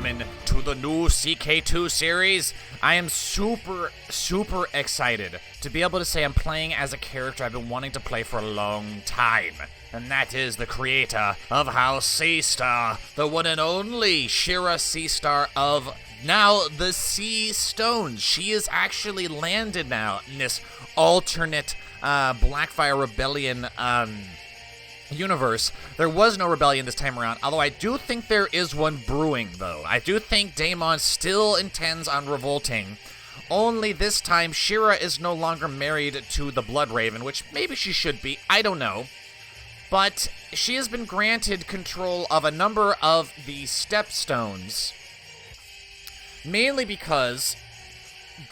gentlemen, to the new CK2 series. I am super excited to be able to say I'm playing as a character I've been wanting to play for a long time. And that is the creator of House Seastar, the one and only Shiera Seastar of now the Seastones. She is actually landed now in this alternate Blackfire Rebellion universe. There was no rebellion this time around, although I do think there is one brewing, though. I do think Daemon still intends on revolting, only this time Shiera is no longer married to the Blood Raven, which maybe she should be, I don't know. But she has been granted control of a number of the Stepstones, mainly because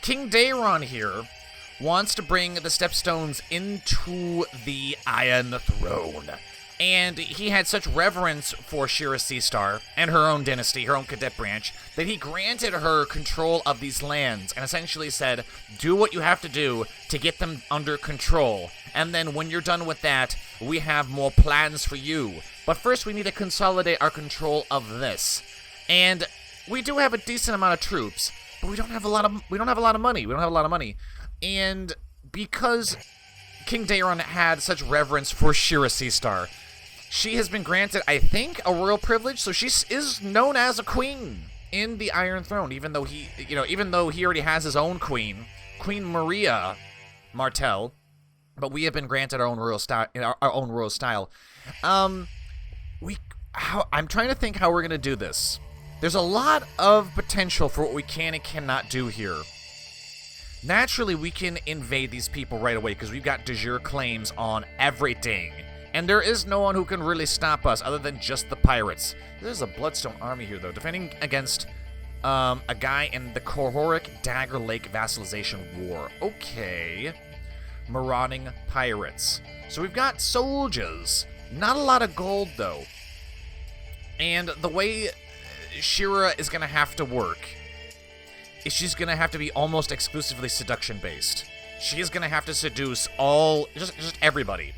King Daeron here wants to bring the Stepstones into the Iron Throne. And he had such reverence for Shiera Seastar and her own dynasty, her own cadet branch, that he granted her control of these lands and essentially said, do what you have to do to get them under control. And then when you're done with that, we have more plans for you. But first we need to consolidate our control of this. And we do have a decent amount of troops, but we don't have a lot of money. And because King Daeron had such reverence for Shiera Seastar, she has been granted, I think, a royal privilege, so she is known as a queen in the Iron Throne, even though he already has his own queen, Queen Maria Martell, but we have been granted our own royal style. I'm trying to think how we're gonna do this. There's a lot of potential for what we can and cannot do here. Naturally, we can invade these people right away because we've got de jure claims on everything. And there is no one who can really stop us other than just the pirates. There's a Bloodstone army here, though, defending against a guy in the Kohoric Dagger Lake Vassalization War. Okay. Marauding pirates. So we've got soldiers. Not a lot of gold, though. And the way Shiera is going to have to work is she's going to have to be almost exclusively seduction-based. She is going to have to seduce just everybody.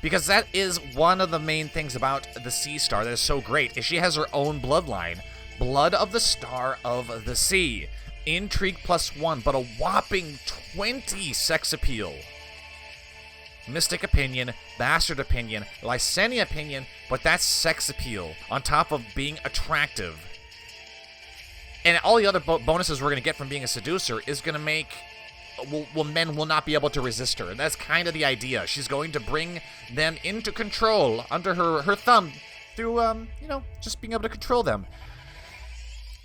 Because that is one of the main things about the Seastar that is so great, is she has her own bloodline. Blood of the Star of the Sea. Intrigue +1, but a whopping 20 sex appeal. Mystic opinion, bastard opinion, Lysenia opinion, but that's sex appeal, on top of being attractive. And all the other bonuses we're going to get from being a seducer is going to make... Well, men will not be able to resist her. And that's kind of the idea. She's going to bring them into control under her thumb through, just being able to control them.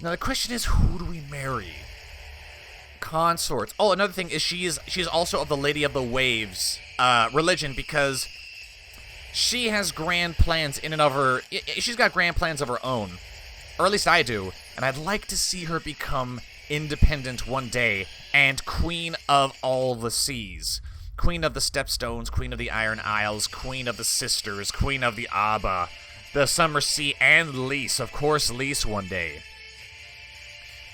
Now, the question is, who do we marry? Consorts. Oh, another thing is she's also of the Lady of the Waves religion, because she has grand plans in and of her... She's got grand plans of her own. Or at least I do. And I'd like to see her become independent one day and queen of all the seas. Queen of the Stepstones, queen of the Iron Isles, queen of the Sisters, queen of the Abba, the Summer Sea, and Lys. Of course, Lys one day.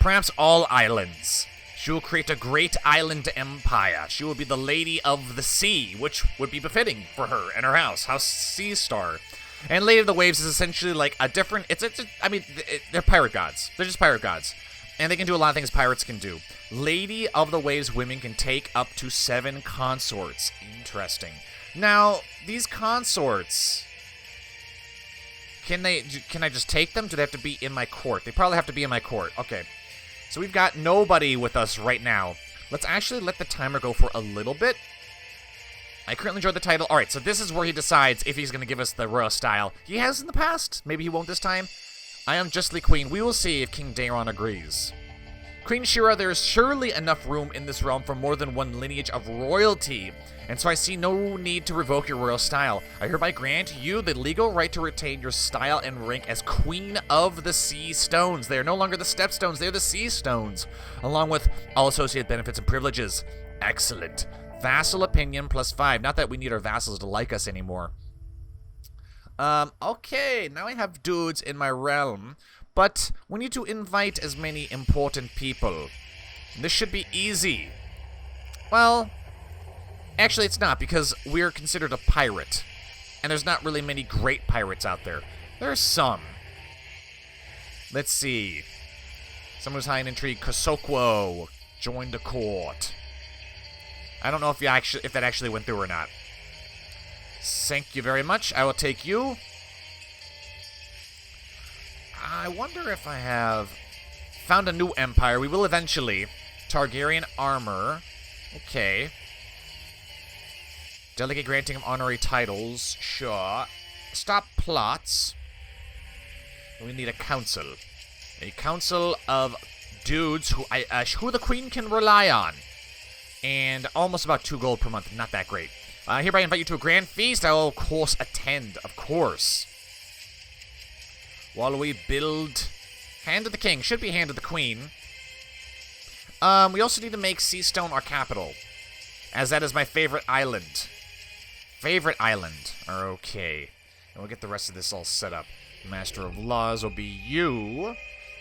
Perhaps all islands. She will create a great island empire. She will be the Lady of the Sea, which would be befitting for her and her house, House Seastar. And Lady of the Waves is essentially like a different... they're pirate gods. They're just pirate gods. And they can do a lot of things pirates can do. Lady of the Waves women can take up to 7 consorts. Interesting. Now, these consorts... Can I just take them? Do they have to be in my court? They probably have to be in my court. Okay. So we've got nobody with us right now. Let's actually let the timer go for a little bit. I currently enjoy the title. Alright, so this is where he decides if he's going to give us the royal style. He has in the past. Maybe he won't this time. I am justly queen. We will see if King Daeron agrees. Queen Shiera, there is surely enough room in this realm for more than one lineage of royalty, and so I see no need to revoke your royal style. I hereby grant you the legal right to retain your style and rank as Queen of the Seastones. They are no longer the Stepstones, they are the Seastones, along with all associated benefits and privileges. Excellent. Vassal opinion +5. Not that we need our vassals to like us anymore. Okay, now I have dudes in my realm, but we need to invite as many important people. This should be easy. Well, actually it's not, because we're considered a pirate, and there's not really many great pirates out there. There are some. Let's see. Someone who's high in intrigue. Kosokwo. Join the court. I don't know if that actually went through or not. Thank you very much. I will take you. I wonder if I have found a new empire. We will eventually. Targaryen armor. Okay. Delegate granting of honorary titles. Sure. Stop plots. We need a council. A council of dudes who the queen can rely on. And almost about 2 gold per month. Not that great. Hereby invite you to a grand feast. I will, of course, attend. Of course. While we build... Hand of the king. Should be hand of the queen. We also need to make Seastone our capital. As that is my favorite island. Favorite island. Okay. And we'll get the rest of this all set up. Master of Laws will be you.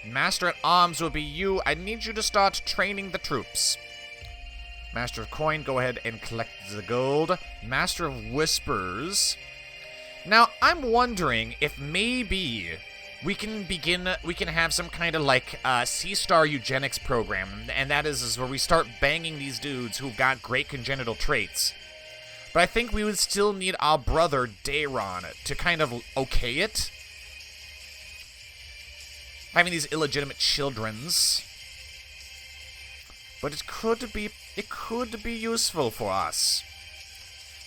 Master at Arms will be you. I need you to start training the troops. Master of Coin, go ahead and collect the gold. Master of Whispers. Now, I'm wondering if maybe we can have some kind of like Seastar eugenics program, and that is where we start banging these dudes who've got great congenital traits. But I think we would still need our brother Daeron to kind of okay it. Having these illegitimate childrens. But it could be useful for us.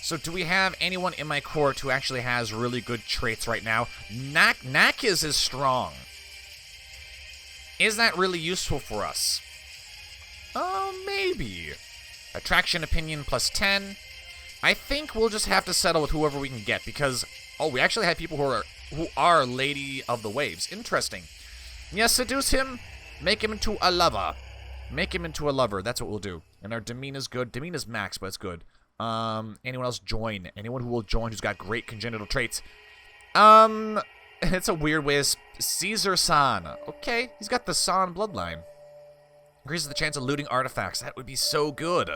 So do we have anyone in my court who actually has really good traits right now? Nakiz is strong. Is that really useful for us? Maybe. Attraction opinion plus 10. I think we'll just have to settle with whoever we can get because we actually have people who are Lady of the Waves. Interesting. Yes, seduce him. Make him into a lover. Make him into a lover. That's what we'll do. And our demeanor's good. Demeanor's max, but it's good. Anyone else join? Anyone who will join who's got great congenital traits? It's a weird way of Caesar-san. Okay, he's got the San bloodline. Increases the chance of looting artifacts. That would be so good.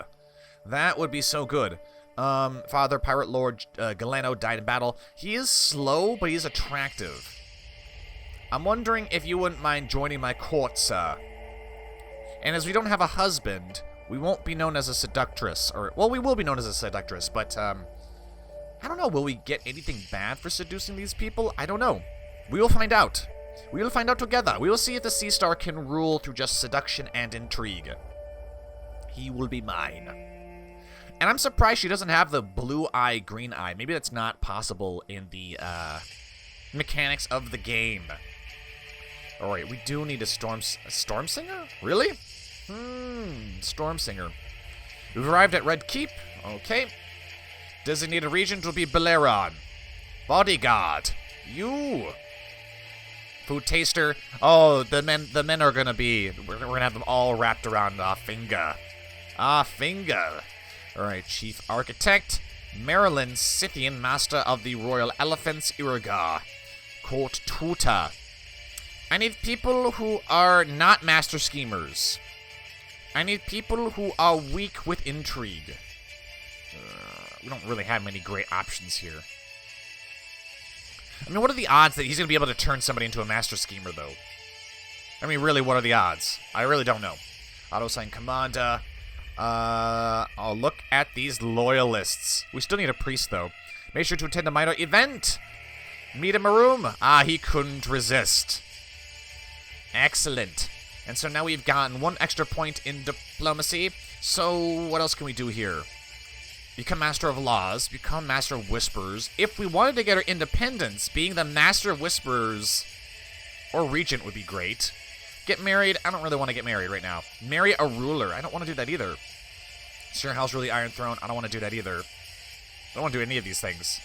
That would be so good. Father, Pirate Lord Galeno died in battle. He is slow, but he's attractive. I'm wondering if you wouldn't mind joining my court, sir. And as we don't have a husband, we won't be known as a seductress. Well, we will be known as a seductress, but, I don't know. Will we get anything bad for seducing these people? I don't know. We will find out. We will find out together. We will see if the Seastar can rule through just seduction and intrigue. He will be mine. And I'm surprised she doesn't have the blue eye, green eye. Maybe that's not possible in the, mechanics of the game. Alright, we do need a Storm Singer? Really? Storm Singer. We've arrived at Red Keep. Okay. Designated region will be Belleron. Bodyguard. You. Food taster. Oh, the men are gonna be. We're gonna have them all wrapped around our finger. Finger. Alright, Chief Architect. Marilyn Scythian, Master of the Royal Elephants, Irigar. Court Tutor. I need people who are not master schemers. I need people who are weak with intrigue. We don't really have many great options here. I mean, what are the odds that he's going to be able to turn somebody into a master schemer, though? I mean, really, what are the odds? I really don't know. Auto-sign commander. I'll look at these loyalists. We still need a priest, though. Make sure to attend a minor event. Meet a Maroom. He couldn't resist. Excellent. And so now we've gotten 1 extra point in diplomacy. So what else can we do here? Become Master of Laws. Become Master of Whispers. If we wanted to get our independence, being the Master of Whispers or Regent would be great. Get married. I don't really want to get married right now. Marry a ruler. I don't want to do that either. Sure, House Rule the Iron Throne. I don't want to do that either. I don't want to do any of these things.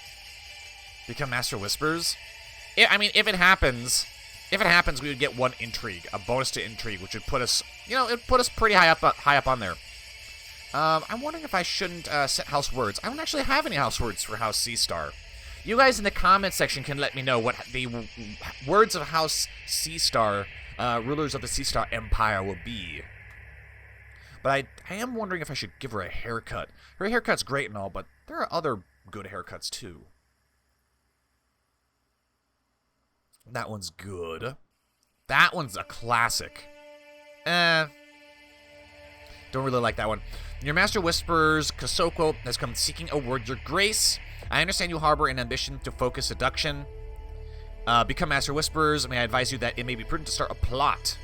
Become Master of Whispers. I mean, if it happens, we would get 1 intrigue, a bonus to intrigue, which would put us, it'd put us pretty high up on there. I'm wondering if I shouldn't set house words. I don't actually have any house words for House Seastar. You guys in the comment section can let me know what the words of House Seastar, rulers of the Seastar Empire, will be. But I am wondering if I should give her a haircut. Her haircut's great and all, but there are other good haircuts too. That one's good. That one's a classic. Don't really like that one. Your master whispers, Kosoko, has come seeking a word, your grace. I understand you harbor an ambition to focus seduction. Become master whispers. May I advise you that it may be prudent to start a plot.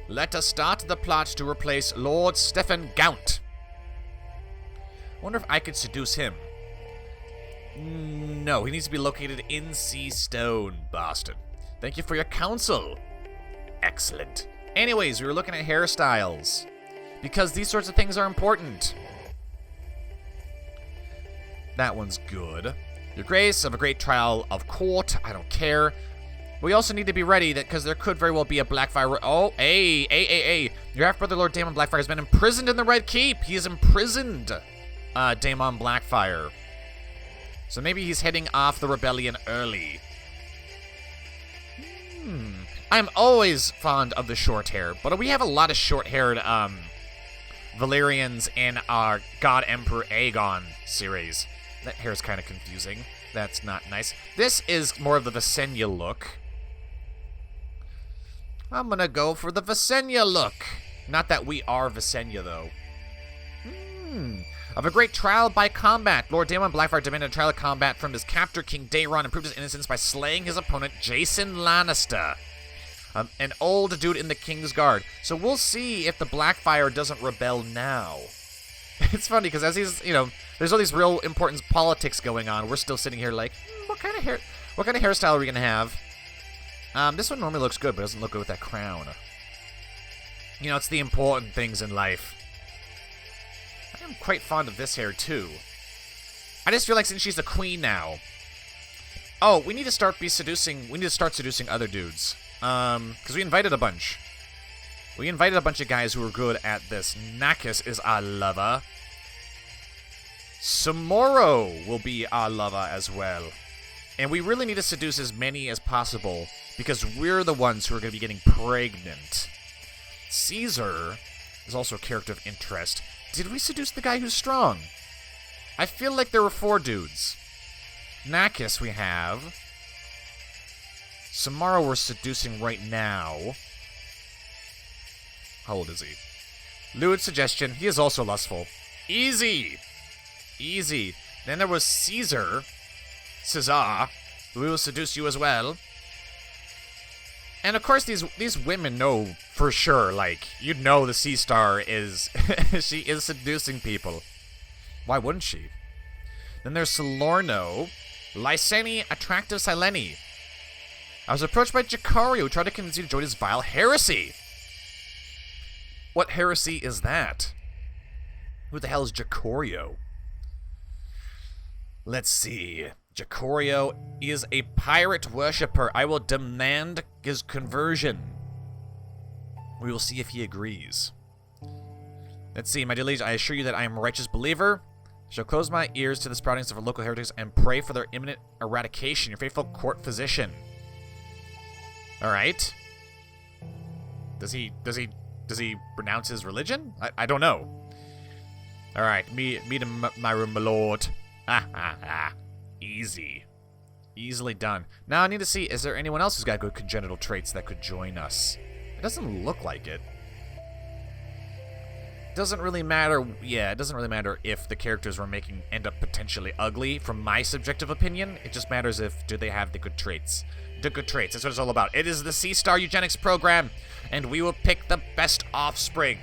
Let us start the plot to replace Lord Stephen Gaunt. Wonder if I could seduce him. No, he needs to be located in Seastone, Boston. Thank you for your counsel. Excellent. Anyways, we were looking at hairstyles, because these sorts of things are important. That one's good. Your grace of a great trial of court. I don't care. We also need to be ready that because there could very well be a Blackfire. Oh, hey. Your half-brother Lord Daemon Blackfire has been imprisoned in the Red Keep. He is imprisoned, Daemon Blackfire. So maybe he's heading off the rebellion early. I'm always fond of the short hair, but we have a lot of short-haired Valyrians in our God Emperor Aegon series. That hair's kind of confusing. That's not nice. This is more of the Visenya look. I'm gonna go for the Visenya look. Not that we are Visenya, though. Of a great trial by combat, Lord Daemon Blackfire demanded a trial of combat from his captor, King Daeron, and proved his innocence by slaying his opponent, Jason Lannister. An old dude in the King's Guard. So we'll see if the Blackfire doesn't rebel now. It's funny, because as he's, there's all these real important politics going on, we're still sitting here like, what kind of hairstyle are we going to have? This one normally looks good, but doesn't look good with that crown. It's the important things in life. I am quite fond of this hair, too. I just feel like since she's the queen now... Oh, we need to start seducing other dudes. Because we invited a bunch. We invited a bunch of guys who were good at this. Nakis is our lover. Samoro will be our lover as well. And we really need to seduce as many as possible, because we're the ones who are going to be getting pregnant. Caesar is also a character of interest. Did we seduce the guy who's strong? I feel like there were 4 dudes. Nakis we have. Samara we're seducing right now. How old is he? Lewd suggestion. He is also lustful. Easy. Then there was Caesar. We will seduce you as well. And of course these women know for sure, like, you'd know the Seastar is... she is seducing people. Why wouldn't she? Then there's Salorno. Lyseni, attractive Sileni. I was approached by Jacario, who tried to convince you to join his vile heresy. What heresy is that? Who the hell is Jacario? Let's see. Jacario is a pirate worshipper. I will demand his conversion. We will see if he agrees. Let's see, my dear liege, I assure you that I am a righteous believer. I shall close my ears to the sproutings of our local heretics and pray for their imminent eradication. Your faithful court physician. Alright. Does he renounce his religion? I don't know. Alright, meet in my room, my lord. Easy. Easily done. Now I need to see, is there anyone else who's got good congenital traits that could join us? It doesn't look like it. Doesn't really matter. Yeah, it doesn't really matter if the characters we're making end up potentially ugly, from my subjective opinion. It just matters if, do they have the good traits. The good traits, that's what it's all about. It is the Seastar Eugenics Program, and we will pick the best offspring.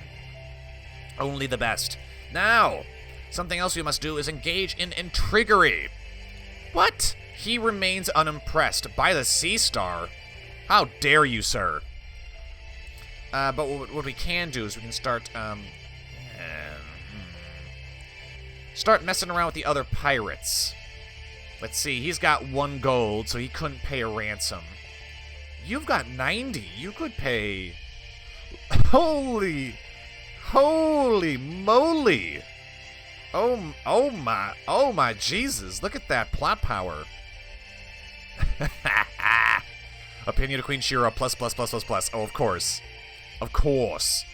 Only the best. Now, something else we must do is engage in intriguery. What? He remains unimpressed by the Seastar? How dare you, sir? But what we can do is we can start messing around with the other pirates. Let's see, he's got 1 gold, so he couldn't pay a ransom. You've got 90. You could pay... Holy moly! Oh my Jesus! Look at that plot power. Opinion of Queen Shiera ++++++. Oh, of course.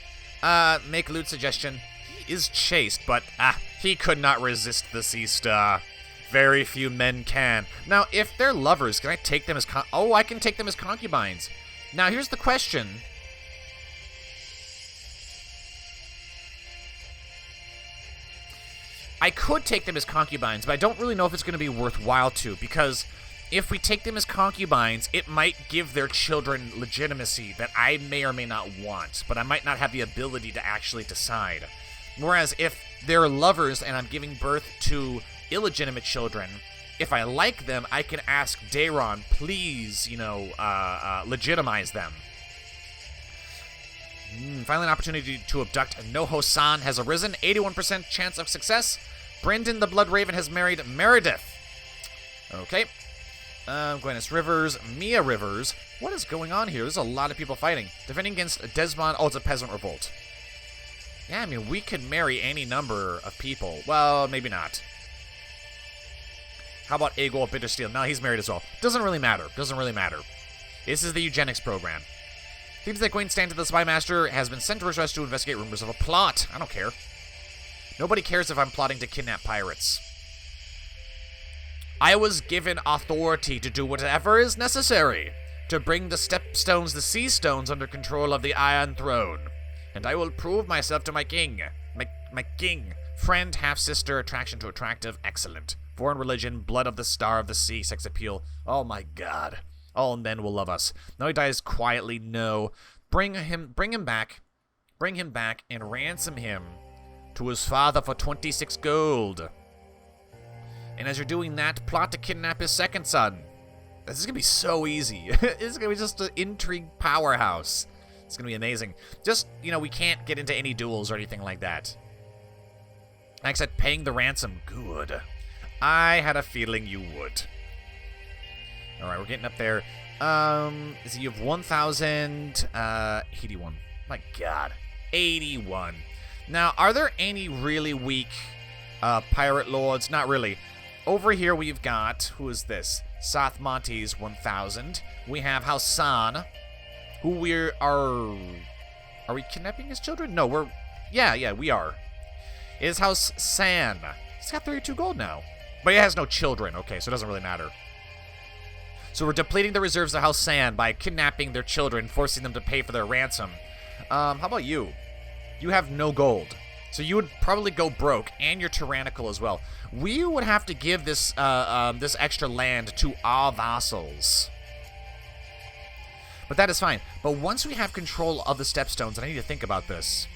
Make a lewd suggestion. He is chaste, but he could not resist the Seastar. Very few men can. Now, if they're lovers, can I take them as I can take them as concubines. Now, here's the question. I could take them as concubines, but I don't really know if it's going to be worthwhile to, because if we take them as concubines, it might give their children legitimacy that I may or may not want, but I might not have the ability to actually decide. Whereas if they're lovers and I'm giving birth to illegitimate children, if I like them, I can ask Daeron, please, legitimize them. Finally, an opportunity to abduct Noho-san has arisen. 81% chance of success. Brendan the Blood Raven has married Meredith. Okay. Gwyneth Rivers, Mia Rivers. What is going on here? There's a lot of people fighting. Defending against Desmond. Oh, it's a peasant revolt. Yeah, I mean, we could marry any number of people. Well, maybe not. How about Aegor Bittersteel? No, he's married as well. Doesn't really matter. Doesn't really matter. This is the eugenics program. Seems that Queen Stand to the Spy Master has been sent to Westeros to investigate rumors of a plot. I don't care. Nobody cares if I'm plotting to kidnap pirates. I was given authority to do whatever is necessary to bring the Stepstones, the Seastones, under control of the Iron Throne. And I will prove myself to my king. My king. Friend, half-sister, attraction to attractive, excellent. Foreign religion, blood of the star of the sea, sex appeal. Oh my god. All men will love us. No, he dies quietly, no. Bring him back. Bring him back and ransom him to his father for 26 gold. And as you're doing that, plot to kidnap his second son. This is going to be so easy. It's going to be just an intrigue powerhouse. It's going to be amazing. Just, we can't get into any duels or anything like that. Except paying the ransom. Good. I had a feeling you would. Alright, we're getting up there. You have 1,081. My god. 81. Now, are there any really weak pirate lords? Not really. Over here we've got, who is this? Sath Montes 1,000. We have House San, who are we kidnapping his children? No, yeah, we are. It is House San. He's got 32 gold now. But he has no children. Okay, so it doesn't really matter. So we're depleting the reserves of House San by kidnapping their children, forcing them to pay for their ransom. How about you? You have no gold. So you would probably go broke, and you're tyrannical as well. We would have to give this this extra land to our vassals. But that is fine. But once we have control of the Stepstones, and I need to think about this,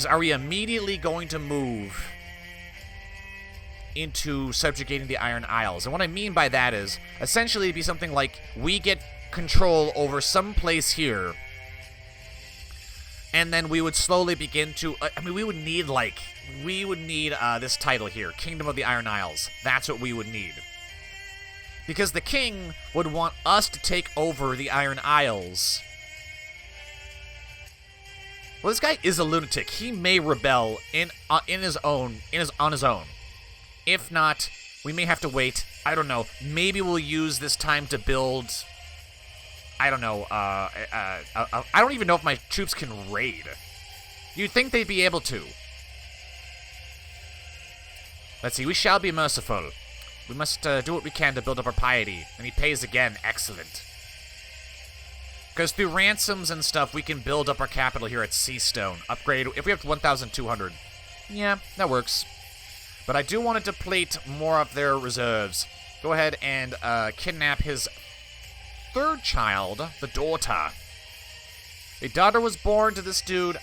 are we immediately going to move into subjugating the Iron Isles? And what I mean by that is, essentially it'd be something like, we get control over some place here, and then we would slowly begin to, we would need this title here, Kingdom of the Iron Isles. That's what we would need. Because the king would want us to take over the Iron Isles. Well, this guy is a lunatic. He may rebel on his own. If not, we may have to wait. I don't know. Maybe we'll use this time to build, I don't know, I don't even know if my troops can raid. You'd think they'd be able to. Let's see, we shall be merciful. We must do what we can to build up our piety. And he pays again. Excellent. Because through ransoms and stuff, we can build up our capital here at Seastone. Upgrade, if we have 1,200. Yeah, that works. But I do want to deplete more of their reserves. Go ahead and kidnap his third child, the daughter. A daughter was born to this dude.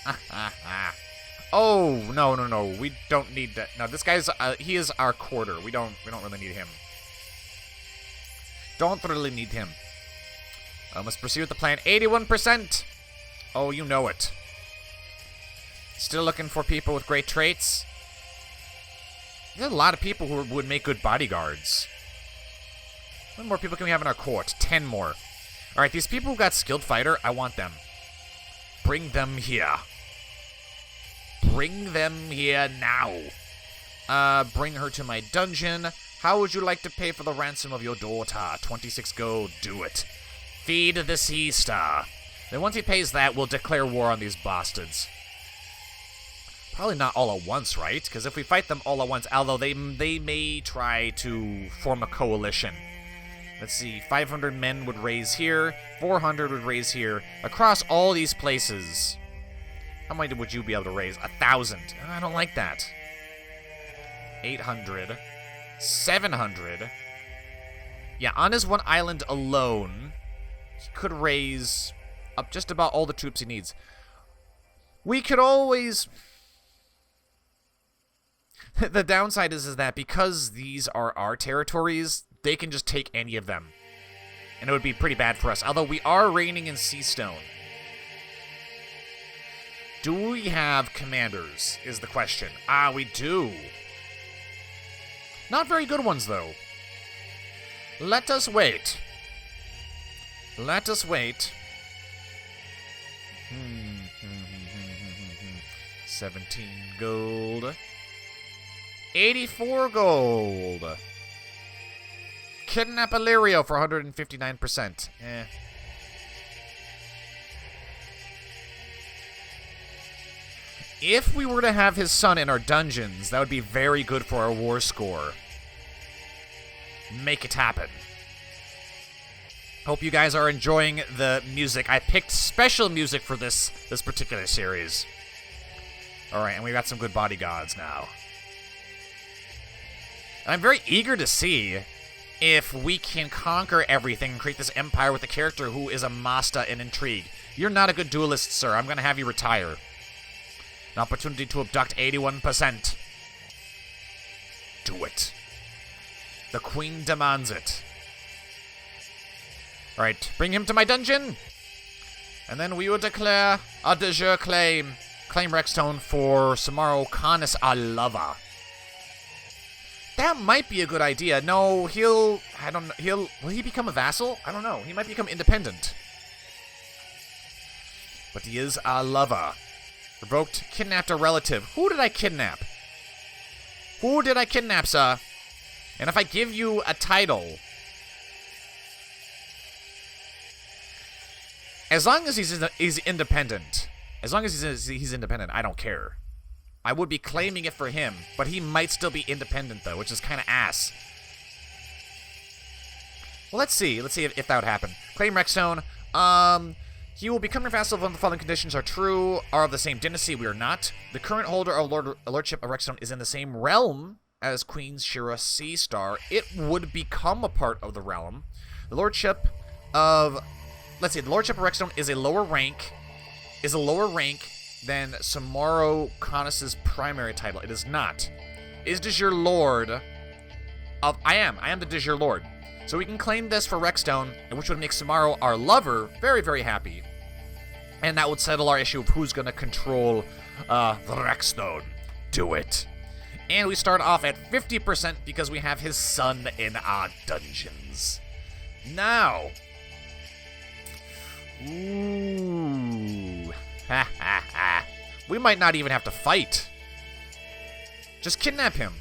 Oh, no. We don't need that. No, this guy's, he is our quarter. We don't really need him. Don't really need him. I must proceed with the plan. 81%. Oh, you know it. Still looking for people with great traits. There's a lot of people who would make good bodyguards. How many more people can we have in our court? 10 more. Alright, these people who got skilled fighter, I want them. Bring them here. Bring them here now. Bring her to my dungeon. How would you like to pay for the ransom of your daughter? 26 gold. Do it. Feed the Seastar. Then once he pays that, we'll declare war on these bastards. Probably not all at once, right? Because if we fight them all at once, although they may try to form a coalition. Let's see, 500 men would raise here, 400 would raise here. Across all these places, how many would you be able to raise? 1,000. I don't like that. 800. 700. Yeah, on his one island alone, he could raise up just about all the troops he needs. We could always... The downside is that because these are our territories, they can just take any of them. And it would be pretty bad for us. Although we are reigning in Seastone. Do we have commanders, is the question. Ah, we do. Not very good ones, though. Let us wait. Let us wait. 17 gold. 84 gold. Kidnap Illyrio for 159%. Eh. If we were to have his son in our dungeons, that would be very good for our war score. Make it happen. Hope you guys are enjoying the music. I picked special music for this particular series. Alright, and we got some good bodyguards now. I'm very eager to see if we can conquer everything and create this empire with a character who is a master in intrigue. You're not a good duelist, sir. I'm going to have you retire. An opportunity to abduct 81%. Do it. The Queen demands it. Alright, bring him to my dungeon. And then we will declare a de jure claim. Claim Rexstone for Samaro Canis a Lava. That might be a good idea. No, will he become a vassal? I don't know. He might become independent. But he is a lover. Revoked, kidnapped a relative. Who did I kidnap? Who did I kidnap, sir? And if I give you a title, as long as he's independent, he's independent, I don't care. I would be claiming it for him, but he might still be independent, though, which is kind of ass. Well, let's see. Let's see if that would happen. Claim Rexstone. He will become your vassal when the following conditions are true. Are of the same dynasty. We are not. The current holder of lordship of Rexstone is in the same realm as Queen Shiera Seastar. It would become a part of the realm. The lordship of... Let's see. The lordship of Rexstone is a lower rank. Than Samaro Canis' primary title. It is not. Is de jure lord of... I am the de jure lord. So we can claim this for Rexstone, which would make Samaro, our lover, very, very happy. And that would settle our issue of who's going to control the Rexstone. Do it. And we start off at 50% because we have his son in our dungeons. Now... Ooh... Ha ha ha. We might not even have to fight. Just kidnap him.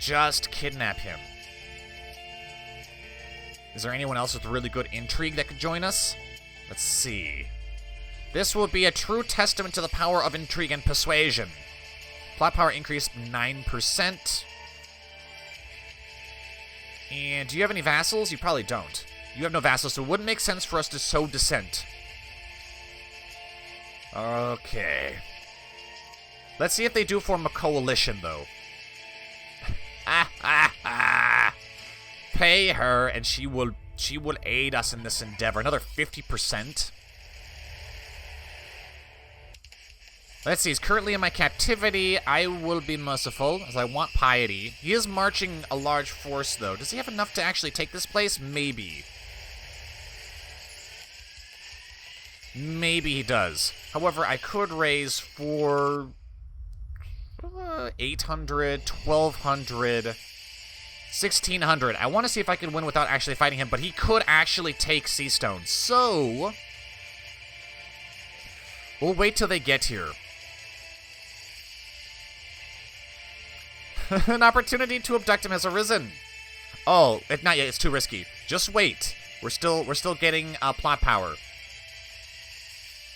Just kidnap him. Is there anyone else with really good intrigue that could join us? Let's see. This will be a true testament to the power of intrigue and persuasion. Plot power increased 9%. And do you have any vassals? You probably don't. You have no vassals, so it wouldn't make sense for us to sow dissent. Okay. Let's see if they do form a coalition, though. Pay her, and she will aid us in this endeavor. Another 50%. Let's see. He's currently in my captivity. I will be merciful, as I want piety. He is marching a large force, though. Does he have enough to actually take this place? Maybe. Maybe he does. However, I could raise for 800, 1,200, 1,600. I want to see if I can win without actually fighting him, but he could actually take Seastone. So, we'll wait till they get here. An opportunity to abduct him has arisen. Oh, not yet. It's too risky. Just wait. We're still getting plot power.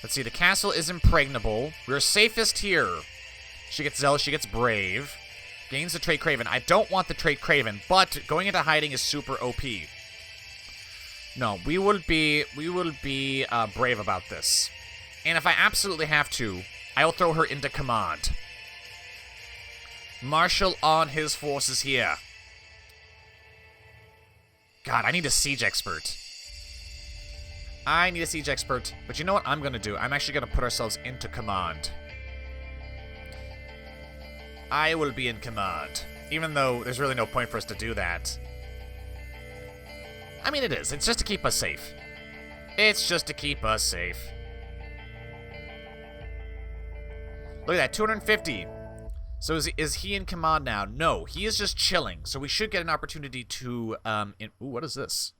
Let's see, the castle is impregnable. We're safest here. She gets zealous, she gets brave. Gains the trait Craven. I don't want the trait Craven, but going into hiding is super OP. No, we will be brave about this. And if I absolutely have to, I'll throw her into command. Marshal on his forces here. God, I need a siege expert. I need a siege expert. But you know what I'm going to do? I'm actually going to put ourselves into command. I will be in command. Even though there's really no point for us to do that. I mean, it is. It's just to keep us safe. It's just to keep us safe. Look at that, 250. So is he in command now? No, he is just chilling. So we should get an opportunity to, ooh, what is this?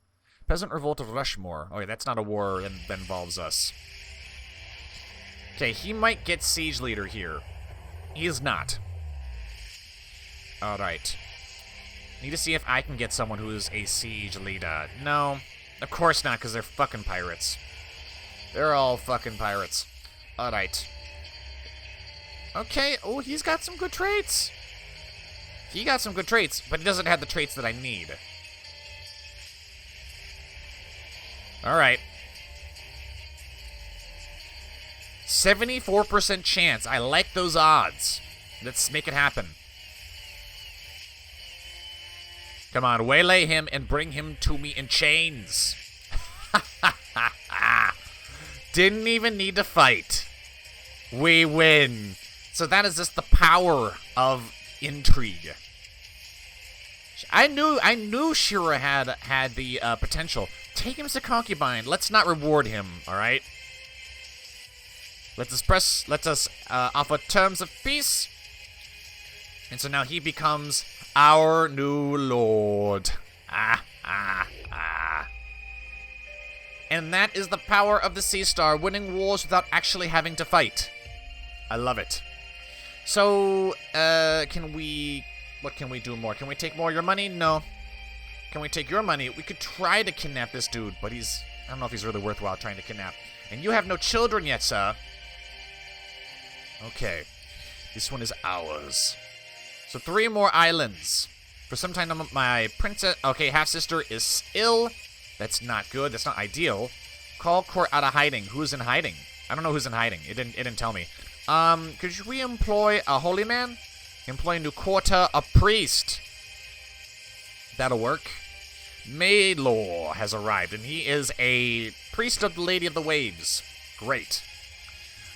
Peasant Revolt of Rushmore. Okay, that's not a war that involves us. Okay, he might get siege leader here. He is not. Alright. Need to see if I can get someone who is a siege leader. No, of course not, because they're fucking pirates. They're all fucking pirates. Alright. Okay, oh, he's got some good traits. He got some good traits, but he doesn't have the traits that I need. Alright. 74% chance. I like those odds. Let's make it happen. Come on, waylay him and bring him to me in chains. Didn't even need to fight. We win. So that is just the power of intrigue. I knew Shiera had the potential. Take him as a concubine. Let's not reward him, all right? Let us offer terms of peace. And so now he becomes our new lord. And that is the power of the Seastar, winning wars without actually having to fight. I love it. So, what can we do more? Can we take more of your money? No. Can we take your money? We could try to kidnap this dude, but I don't know if he's really worthwhile trying to kidnap. And you have no children yet, sir. Okay. This one is ours. So 3 more islands. For some time, my princess... Okay, half-sister is ill. That's not good. That's not ideal. Call court out of hiding. Who's in hiding? I don't know who's in hiding. It didn't tell me. Could we employ a holy man? Employ new quarter, a priest. That'll work. Maylor has arrived, and he is a priest of the Lady of the Waves. Great.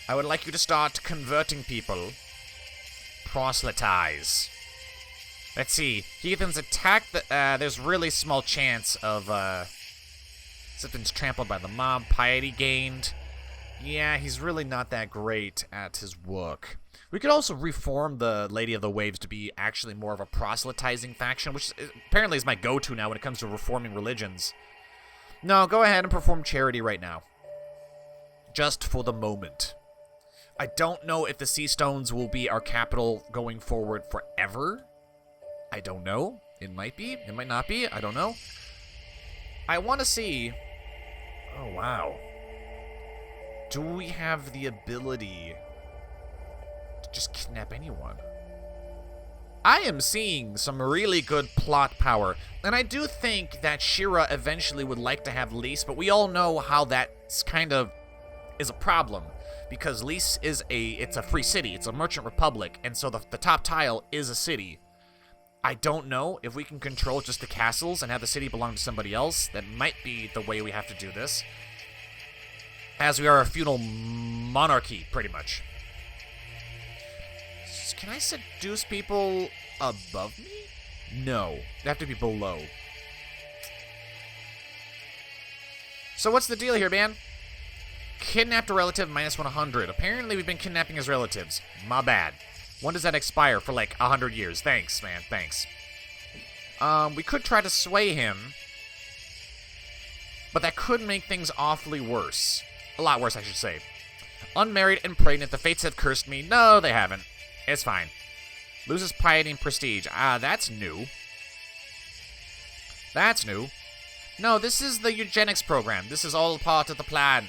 I would like you to start converting people. Proselytize. Let's see. Heathens attack the... there's really small chance of, something's trampled by the mob. Piety gained. Yeah, he's really not that great at his work. We could also reform the Lady of the Waves to be actually more of a proselytizing faction, which apparently is my go-to now when it comes to reforming religions. No, go ahead and perform charity right now. Just for the moment. I don't know if the Seastones will be our capital going forward forever. I don't know. It might be. It might not be. I don't know. I want to see... Oh, wow. Do we have the ability to just kidnap anyone? I am seeing some really good plot power, and I do think that Shiera eventually would like to have Lys, but we all know how that's kind of is a problem, because Lys is it's a free city, it's a merchant republic, and so the top tile is a city. I don't know if we can control just the castles and have the city belong to somebody else. That might be the way we have to do this, as we are a feudal monarchy, pretty much. Can I seduce people above me? No. They have to be below. So what's the deal here, man? Kidnapped a relative, minus 100. Apparently we've been kidnapping his relatives. My bad. When does that expire? For like 100 years. Thanks, man. Thanks. We could try to sway him, but that could make things awfully worse. A lot worse, I should say. Unmarried and pregnant. The fates have cursed me. No, they haven't. It's fine. Loses piety and prestige. That's new. That's new. No, this is the eugenics program. This is all part of the plan.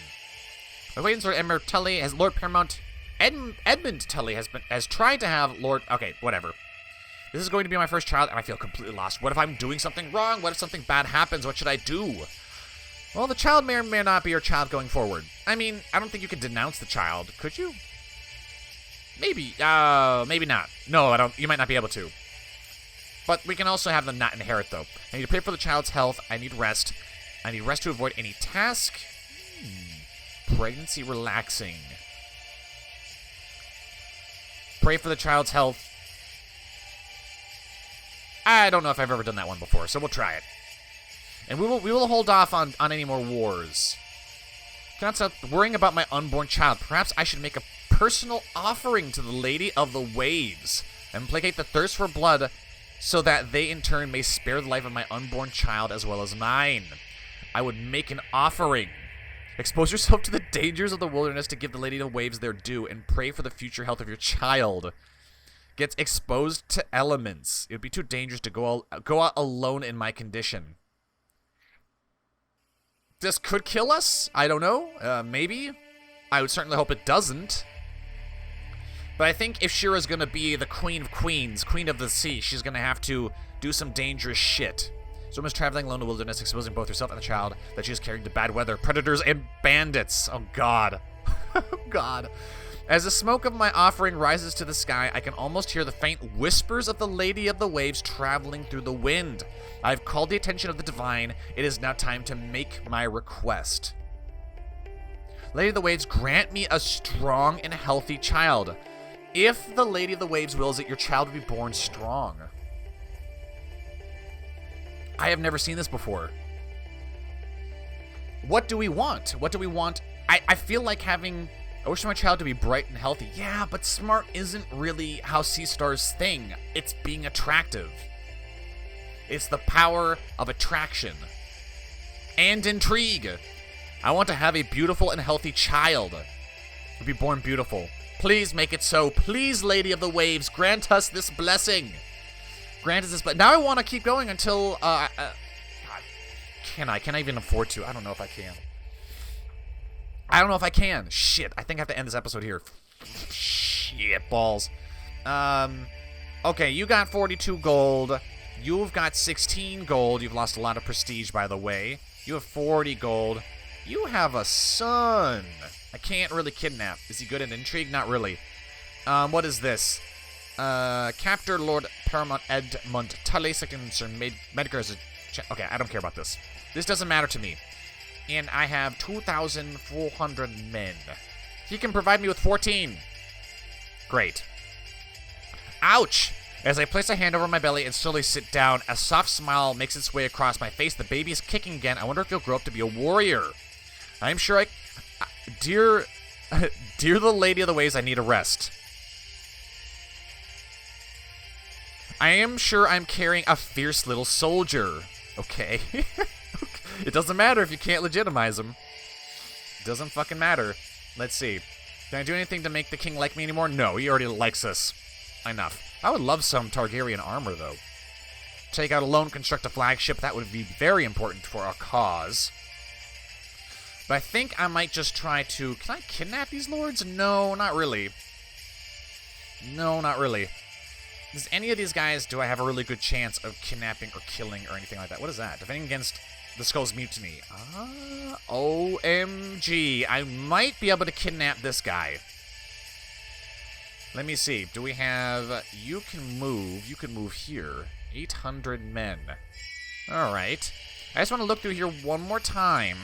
The Wayne's Lord Edmund Tully has Lord Paramount. Edmund Tully has tried to have Lord... Okay, whatever. This is going to be my first child, and I feel completely lost. What if I'm doing something wrong? What if something bad happens? What should I do? Well, the child may or may not be your child going forward. I mean, I don't think you could denounce the child, could you? Maybe. Maybe not. No, I don't. You might not be able to. But we can also have them not inherit, though. I need to pray for the child's health. I need rest. I need rest to avoid any task. Pregnancy relaxing. Pray for the child's health. I don't know if I've ever done that one before, so we'll try it. And we will hold off on any more wars. Cannot stop worrying about my unborn child. Perhaps I should make a personal offering to the Lady of the Waves and placate the thirst for blood so that they in turn may spare the life of my unborn child as well as mine. I would make an offering. Expose yourself to the dangers of the wilderness to give the Lady of the Waves their due and pray for the future health of your child. Gets exposed to elements. It would be too dangerous to go out alone in my condition. This could kill us? I don't know. Maybe. I would certainly hope it doesn't. But I think if Shiera's going to be the Queen of Queens, Queen of the Sea, she's going to have to do some dangerous shit. So is traveling alone in the wilderness, exposing both herself and the child that she is carrying to bad weather, predators, and bandits. Oh, God. Oh, God. As the smoke of my offering rises to the sky, I can almost hear the faint whispers of the Lady of the Waves traveling through the wind. I've called the attention of the divine. It is now time to make my request. Lady of the Waves, grant me a strong and healthy child. If the Lady of the Waves wills it, your child will be born strong. I have never seen this before. What do we want? What do we want? I feel like having... I wish my child to be bright and healthy. Yeah, but smart isn't really how Seastar's thing. It's being attractive. It's the power of attraction. And intrigue. I want to have a beautiful and healthy child. To be born beautiful. Please make it so. Please, Lady of the Waves, grant us this blessing. Grant us this blessing. Now I want to keep going until... God, can I? Can I even afford to? I don't know if I can. I don't know if I can. Shit, I think I have to end this episode here. Shit, balls. Okay, you got 42 gold. You've got 16 gold. You've lost a lot of prestige, by the way. You have 40 gold. You have a son. I can't really kidnap. Is he good at intrigue? Not really. What is this? Capture Lord Paramount Edmund Tully, second Sir Medgar as a... Okay, I don't care about this. This doesn't matter to me. And I have 2,400 men. He can provide me with 14. Great. Ouch! As I place a hand over my belly and slowly sit down, a soft smile makes its way across my face. The baby is kicking again. I wonder if he'll grow up to be a warrior. I'm sure Dear the Lady of the Waves, I need a rest. I am sure I'm carrying a fierce little soldier. Okay. It doesn't matter if you can't legitimize him. It doesn't fucking matter. Let's see. Can I do anything to make the king like me anymore? No, he already likes us. Enough. I would love some Targaryen armor, though. Take out alone, construct a flagship. That would be very important for our cause. But I think I might just try to... Can I kidnap these lords? No, not really. No, not really. Does any of these guys, do I have a really good chance of kidnapping or killing or anything like that? What is that? Defending against the Skull's mutiny. OMG. I might be able to kidnap this guy. Let me see. Do we have... You can move here. 800 men. Alright. I just want to look through here one more time.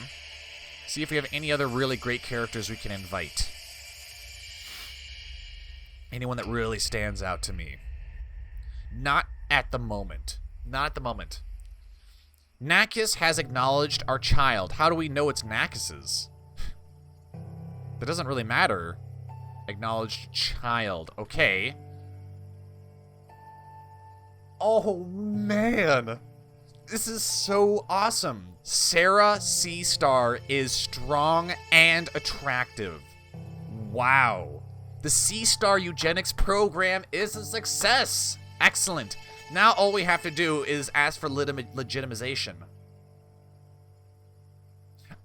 See if we have any other really great characters we can invite. Anyone that really stands out to me. Not at the moment. Not at the moment. Nakus has acknowledged our child. How do we know it's Nakus's? That doesn't really matter. Acknowledged child. Okay. Oh, man. This is so awesome. Shiera Seastar is strong and attractive. Wow. The Seastar eugenics program is a success. Excellent. Now all we have to do is ask for legitimization.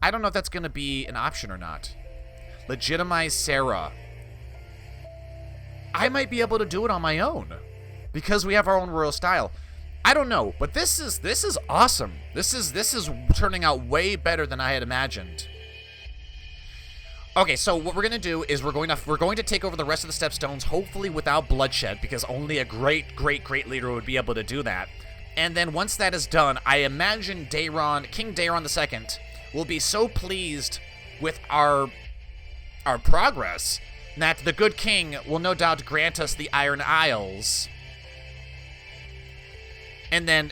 I don't know if that's going to be an option or not. Legitimize Shiera. I might be able to do it on my own. Because we have our own royal style. I don't know, but this is awesome. This is turning out way better than I had imagined. Okay, so what we're gonna do is we're going to take over the rest of the Stepstones, hopefully without bloodshed, because only a great leader would be able to do that. And then once that is done, I imagine King Daeron II will be so pleased with our progress that the good king will no doubt grant us the Iron Isles. And then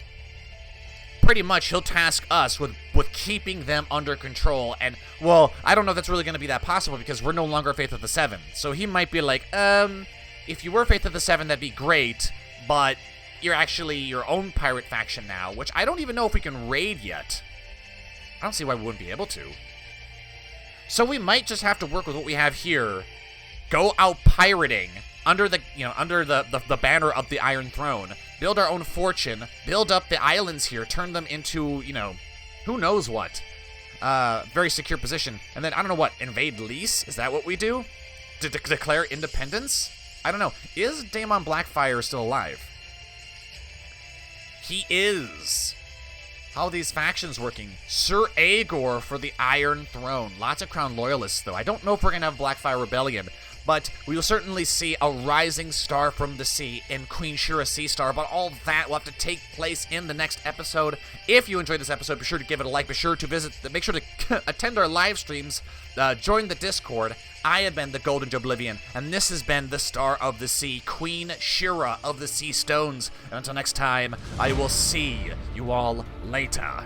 pretty much he'll task us with keeping them under control. And, well, I don't know if that's really going to be that possible because we're no longer Faith of the Seven. So he might be like, if you were Faith of the Seven, that'd be great, but you're actually your own pirate faction now, which I don't even know if we can raid yet. I don't see why we wouldn't be able to. So we might just have to work with what we have here, go out pirating under the banner of the Iron Throne, build our own fortune, build up the islands here, turn them into, who knows what. Very secure position. And then, I don't know what, invade Lys? Is that what we do? Declare independence? I don't know. Is Daemon Blackfire still alive? He is. How are these factions working? Sir Aegor for the Iron Throne. Lots of Crown Loyalists, though. I don't know if we're going to have Blackfire Rebellion, but we will certainly see a rising star from the sea in Queen Shiera Seastar, but all that will have to take place in the next episode. If you enjoyed this episode, be sure to give it a like, make sure to attend our live streams, join the Discord. I have been the Golden Joeblivion, and this has been the Star of the Sea, Queen Shiera of the Seastones. Until next time, I will see you all later.